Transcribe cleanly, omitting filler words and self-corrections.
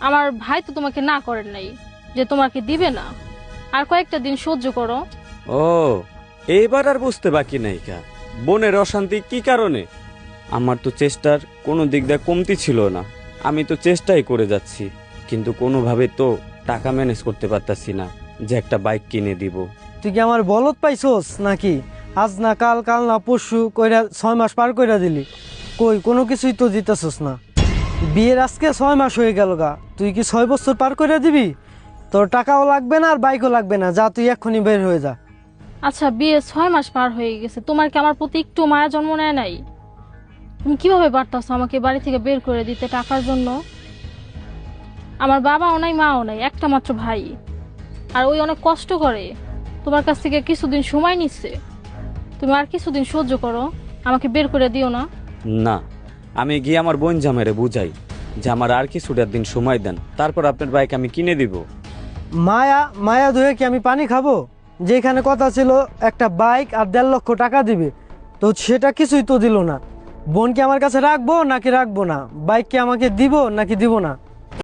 আমার ভাই তো তোমাকে না করেন নাই যে তোমাকে দিবে না। আর কয়েকটা দিন সহ্য করো। ও, এইবার আর বুঝতে বাকি নাই কা বোনের অশান্তি কি কারণে। আমার তো চেষ্টার কোনো দিক দিয়ে কমতি ছিল না, আমি তো চেষ্টাই করে যাচ্ছি, কিন্তু কোনোভাবে তো টাকা ম্যানেজ করতে পারতাছি না যে একটা বাইক কিনে দিব। তুই কি আমার বলদ পাইছস নাকি? আজ না কাল, কাল না পরশু কইরা 6 মাস পার কইরা দিলি, কই কোনো কিছুই তো দিতেছস না। বিয়ের আজকে 6 মাস হয়ে গেল গা, তুই কি 6 বছর পার কইরা দিবি? তোর টাকাও লাগবে না আর বাইকও লাগবে না, যা তুই এক্ষুনি বের হয়ে যা। আচ্ছা, বিয়ে 6 মাস পার হয়ে গেছে, তোমার কি আমার প্রতি একটু মায়া জন্ম নেয় নাই? তুমি কিভাবে পারতাছো আমাকে বাড়ি থেকে বের করে দিতে টাকার জন্য? আমার বাবাও নাই, মাও নাই, একটা মাত্র ভাই। আর ওই অনেক কষ্ট করে, তোমার কাছ থেকে কিছুদিন সময় নিচ্ছে। তুমি আর কিছুদিন সহ্য করো, আমাকে বের করে দিও না। না, আমি গিয়ে আমার বোন জামাইরে বুঝাই যে আমার আর কিছুটা দিন সময় দেন, তারপর আপনার বাইক আমি কিনে দিব। মায়া মায়া ধুয়ে কি আমি পানি খাবো? যেখানে কথা ছিল একটা বাইক আর 1.5 লক্ষ টাকা দিবে, তো সেটা কিছুই তো দিল না। বোন কি আমার কাছে রাখবো নাকি রাখবো না? বাইক কি আমাকে দিব নাকি দিব না?